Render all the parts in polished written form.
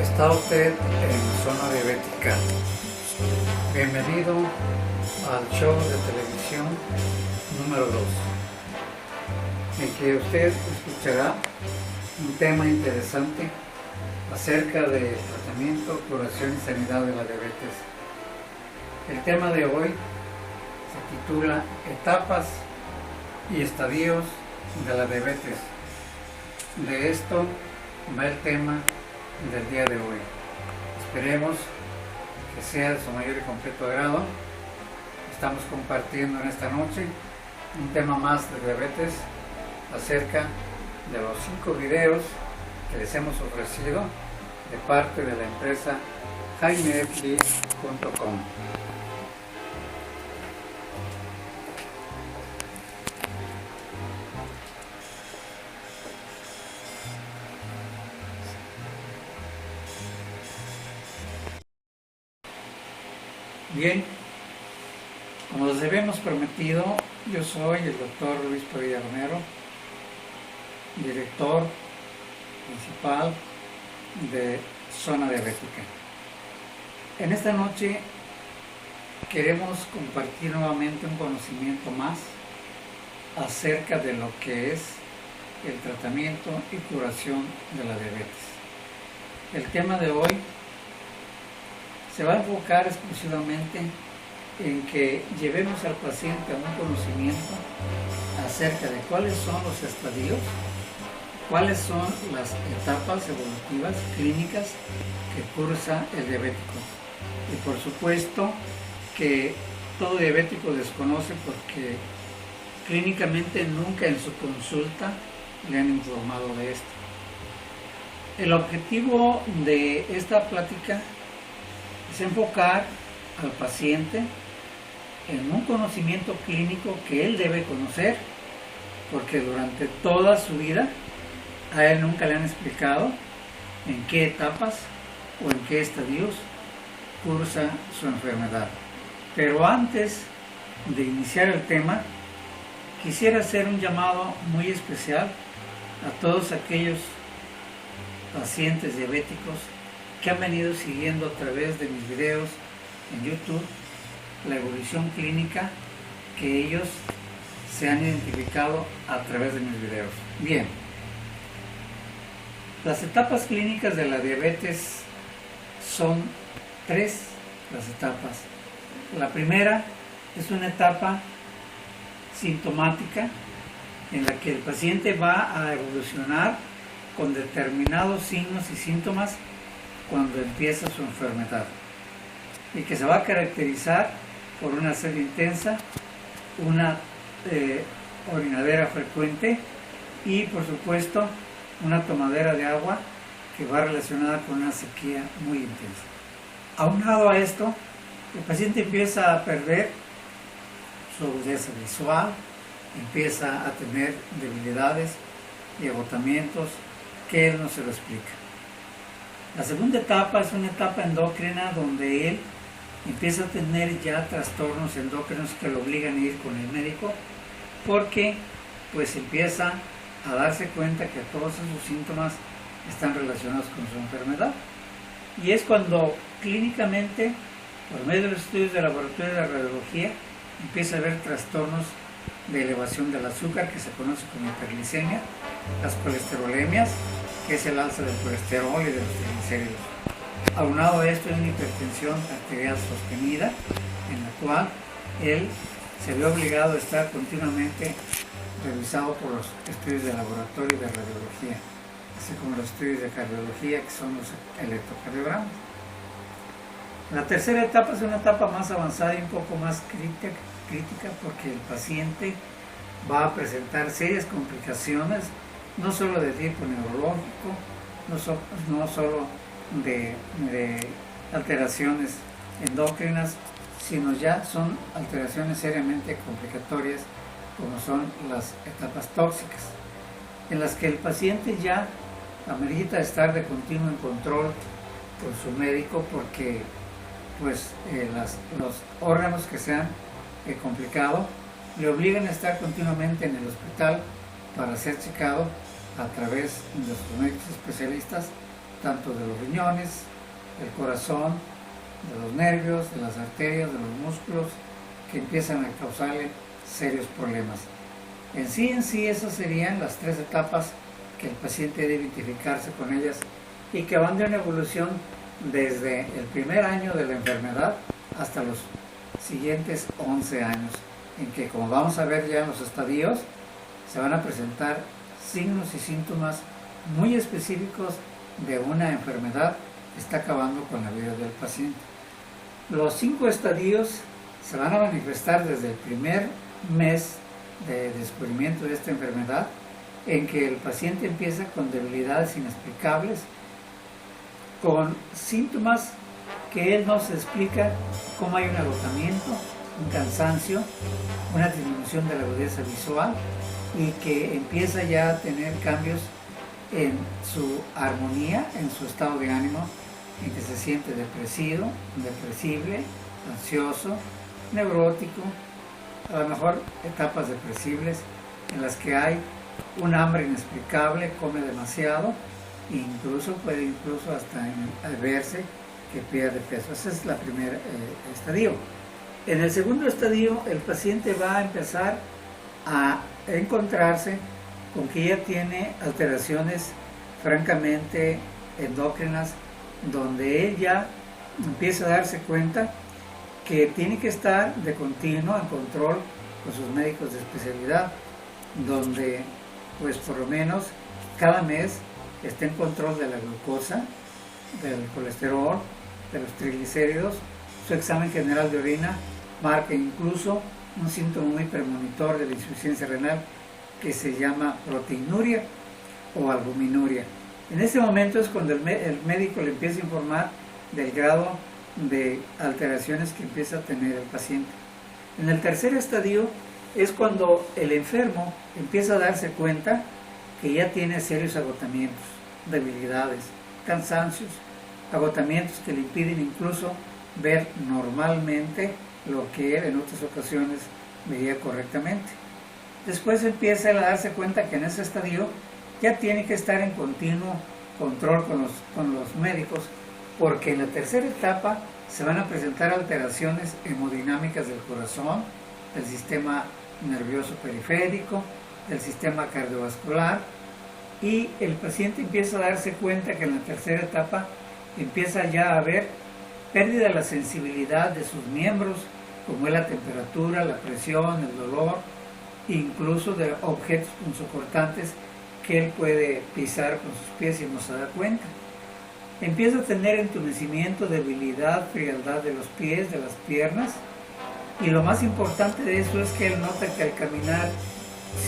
Está usted en Zona Diabética. Bienvenido al show de televisión número 2, en que usted escuchará un tema interesante acerca del tratamiento, curación y sanidad de la diabetes. El tema de hoy se titula Etapas y estadios de la diabetes. De esto va el tema del día de hoy. Esperemos que sea de su mayor y completo agrado. Estamos compartiendo en esta noche un tema más de diabetes acerca de los 5 videos que les hemos ofrecido de parte de la empresa JaimeFli.com. Bien, como les habíamos prometido, yo soy el doctor Luis Padilla Romero, director principal de Zona Diabética. En esta noche queremos compartir nuevamente un conocimiento más acerca de lo que es el tratamiento y curación de la diabetes. El tema de hoy se va a enfocar exclusivamente en que llevemos al paciente a un conocimiento acerca de cuáles son los estadios, cuáles son las etapas evolutivas clínicas que cursa el diabético. Y por supuesto que todo diabético desconoce porque clínicamente nunca en su consulta le han informado de esto. El objetivo de esta plática es enfocar al paciente en un conocimiento clínico que él debe conocer, porque durante toda su vida a él nunca le han explicado en qué etapas o en qué estadios cursa su enfermedad. Pero antes de iniciar el tema, quisiera hacer un llamado muy especial a todos aquellos pacientes diabéticos que han venido siguiendo a través de mis videos en YouTube la evolución clínica que ellos se han identificado a través de mis videos. Bien, las etapas clínicas de la diabetes son 3 las etapas. La primera es una etapa sintomática en la que el paciente va a evolucionar con determinados signos y síntomas cuando empieza su enfermedad y que se va a caracterizar por una sed intensa, una orinadera frecuente y por supuesto una tomadera de agua que va relacionada con una sequía muy intensa. Aunado a esto, el paciente empieza a perder su agudeza visual, empieza a tener debilidades y agotamientos que él no se lo explica. La segunda etapa es una etapa endocrina donde él empieza a tener ya trastornos endocrinos que lo obligan a ir con el médico porque pues empieza a darse cuenta que todos esos síntomas están relacionados con su enfermedad. Y es cuando clínicamente, por medio de los estudios de laboratorio de radiología, empieza a haber trastornos de elevación del azúcar que se conoce como hiperglicemia, las colesterolemias, que es el alza del colesterol y de los triglicéridos. Aunado a esto, hay una hipertensión arterial sostenida, en la cual él se ve obligado a estar continuamente revisado por los estudios de laboratorio de radiología, así como los estudios de cardiología, que son los electrocardiogramas. La tercera etapa es una etapa más avanzada y un poco más crítica porque el paciente va a presentar serias complicaciones, no solo de tipo neurológico, no solo de alteraciones endócrinas, sino ya son alteraciones seriamente complicatorias como son las etapas tóxicas, en las que el paciente ya amerita estar de continuo en control con su médico porque pues los órganos que se han complicado le obligan a estar continuamente en el hospital para ser checado a través de los médicos especialistas tanto de los riñones, del corazón, de los nervios, de las arterias, de los músculos, que empiezan a causarle serios problemas. En sí, esas serían las 3 etapas que el paciente debe identificarse con ellas y que van de una evolución desde el primer año de la enfermedad hasta los siguientes 11 años, en que, como vamos a ver ya en los estadios, se van a presentar signos y síntomas muy específicos de una enfermedad que está acabando con la vida del paciente. Los 5 estadios se van a manifestar desde el primer mes de descubrimiento de esta enfermedad, en que el paciente empieza con debilidades inexplicables, con síntomas que él no se explica, como hay un agotamiento, un cansancio, una disminución de la agudeza visual, y que empieza ya a tener cambios en su armonía, en su estado de ánimo, en que se siente depresivo, depresible, ansioso, neurótico, a lo mejor etapas depresibles en las que hay un hambre inexplicable, come demasiado, e puede hasta verse que pierde peso. Ese es el primer estadio. En el segundo estadio, el paciente va a empezar a encontrarse con que ya tiene alteraciones francamente endócrinas, donde él ya empieza a darse cuenta que tiene que estar de continuo en control con sus médicos de especialidad, donde pues por lo menos cada mes esté en control de la glucosa, del colesterol, de los triglicéridos. Su examen general de orina marca incluso un síntoma muy premonitor de la insuficiencia renal que se llama proteinuria o albuminuria. En ese momento es cuando el médico le empieza a informar del grado de alteraciones que empieza a tener el paciente. En el tercer estadio es cuando el enfermo empieza a darse cuenta que ya tiene serios agotamientos, debilidades, cansancios, agotamientos que le impiden incluso ver normalmente lo que él en otras ocasiones veía correctamente. Después empieza a darse cuenta que en ese estadio ya tiene que estar en continuo control con los médicos, porque en la tercera etapa se van a presentar alteraciones hemodinámicas del corazón, del sistema nervioso periférico, del sistema cardiovascular, y el paciente empieza a darse cuenta que en la tercera etapa empieza ya a haber pérdida de la sensibilidad de sus miembros, como es la temperatura, la presión, el dolor, incluso de objetos punzocortantes que él puede pisar con sus pies y no se da cuenta. Empieza a tener entumecimiento, debilidad, frialdad de los pies, de las piernas, y lo más importante de eso es que él nota que al caminar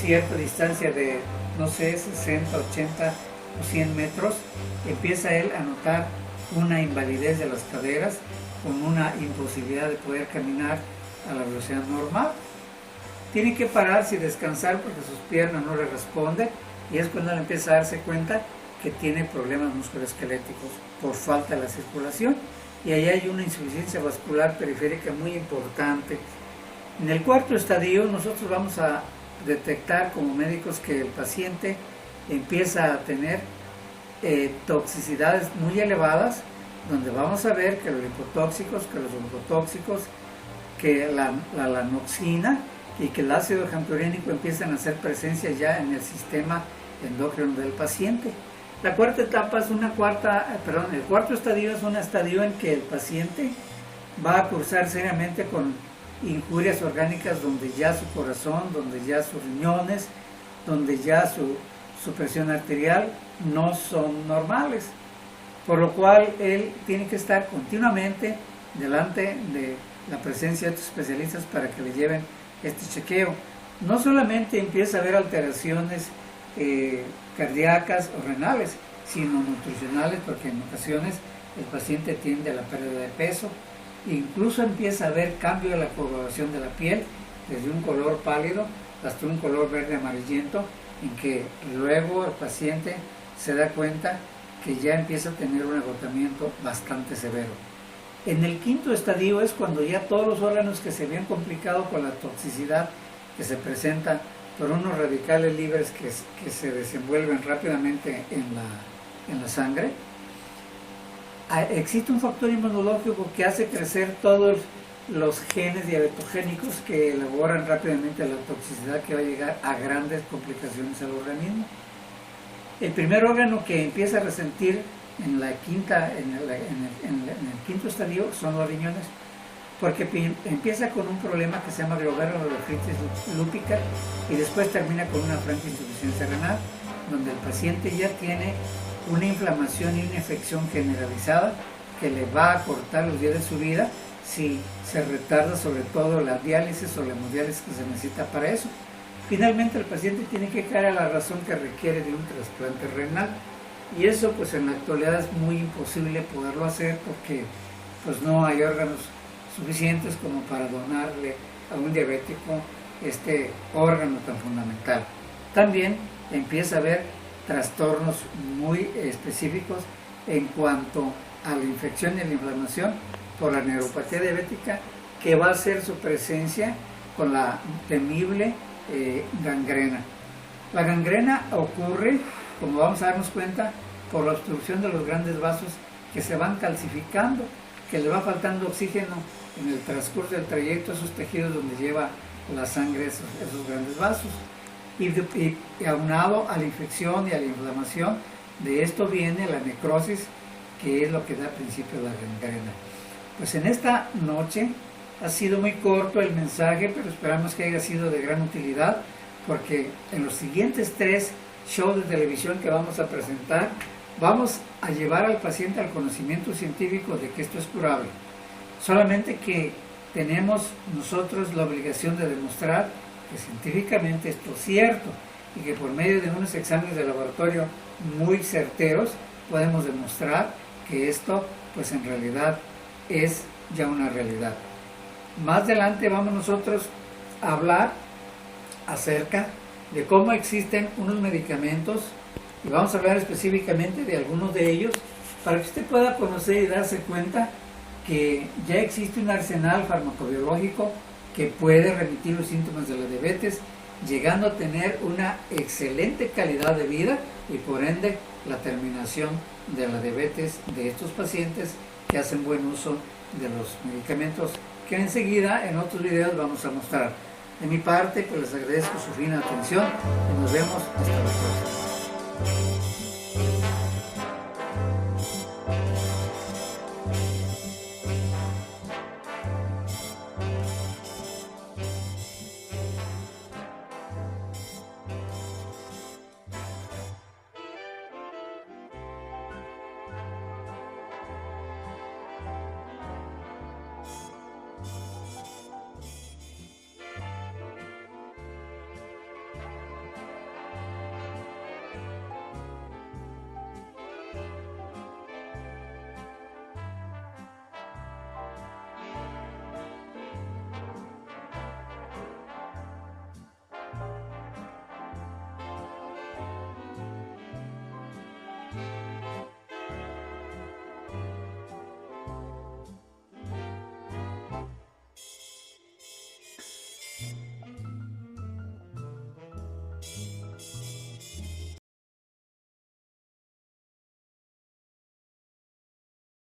cierta distancia de, no sé, 60, 80 o 100 metros, empieza él a notar una invalidez de las caderas, con una imposibilidad de poder caminar a la velocidad normal. Tiene que pararse y descansar porque sus piernas no le responden, y es cuando él empieza a darse cuenta que tiene problemas musculoesqueléticos por falta de la circulación, y ahí hay una insuficiencia vascular periférica muy importante. En el cuarto estadio nosotros vamos a detectar como médicos que el paciente empieza a tener toxicidades muy elevadas, donde vamos a ver que los lipotóxicos, que los oncotóxicos, que la lanoxina y que el ácido janturínico empiezan a hacer presencia ya en el sistema endocrino del paciente. La cuarta etapa es el cuarto estadio es un estadio en que el paciente va a cursar seriamente con injurias orgánicas, donde ya su corazón, donde ya sus riñones, donde ya su presión arterial no son normales, por lo cual él tiene que estar continuamente delante de la presencia de estos especialistas para que le lleven este chequeo. No solamente empieza a haber alteraciones cardíacas o renales, sino nutricionales, porque en ocasiones el paciente tiende a la pérdida de peso, incluso empieza a haber cambio de la coloración de la piel, desde un color pálido hasta un color verde amarillento, en que luego el paciente se da cuenta que ya empieza a tener un agotamiento bastante severo. En el quinto estadio es cuando ya todos los órganos que se habían complicado con la toxicidad que se presenta por unos radicales libres que se desenvuelven rápidamente en la sangre, existe un factor inmunológico que hace crecer todos los genes diabetogénicos que elaboran rápidamente la toxicidad que va a llegar a grandes complicaciones al organismo. El primer órgano que empieza a resentir en el quinto estadio son los riñones, porque empieza con un problema que se llama glomerulonefritis lúpica y después termina con una franca insuficiencia renal, donde el paciente ya tiene una inflamación y una infección generalizada que le va a cortar los días de su vida si se retarda sobre todo la diálisis o la hemodiálisis que se necesita para eso. Finalmente el paciente tiene que caer a la razón que requiere de un trasplante renal, y eso pues en la actualidad es muy imposible poderlo hacer porque pues no hay órganos suficientes como para donarle a un diabético este órgano tan fundamental. También empieza a haber trastornos muy específicos en cuanto a la infección y la inflamación por la neuropatía diabética, que va a ser su presencia con la temible gangrena. La gangrena ocurre, como vamos a darnos cuenta, por la obstrucción de los grandes vasos que se van calcificando, que le va faltando oxígeno en el transcurso del trayecto a esos tejidos donde lleva la sangre esos grandes vasos. Y aunado a la infección y a la inflamación, de esto viene la necrosis, que es lo que da principio a la gangrena. Pues en esta noche ha sido muy corto el mensaje, pero esperamos que haya sido de gran utilidad, porque en los siguientes 3 shows de televisión que vamos a presentar, vamos a llevar al paciente al conocimiento científico de que esto es curable. Solamente que tenemos nosotros la obligación de demostrar que científicamente esto es cierto y que por medio de unos exámenes de laboratorio muy certeros podemos demostrar que esto pues en realidad es ya una realidad. Más adelante vamos nosotros a hablar acerca de cómo existen unos medicamentos y vamos a hablar específicamente de algunos de ellos para que usted pueda conocer y darse cuenta que ya existe un arsenal farmacobiológico que puede remitir los síntomas de la diabetes, llegando a tener una excelente calidad de vida y por ende la terminación de la diabetes de estos pacientes que hacen buen uso de los medicamentos que enseguida en otros videos vamos a mostrar. De mi parte, pues les agradezco su fina atención y nos vemos hasta la próxima.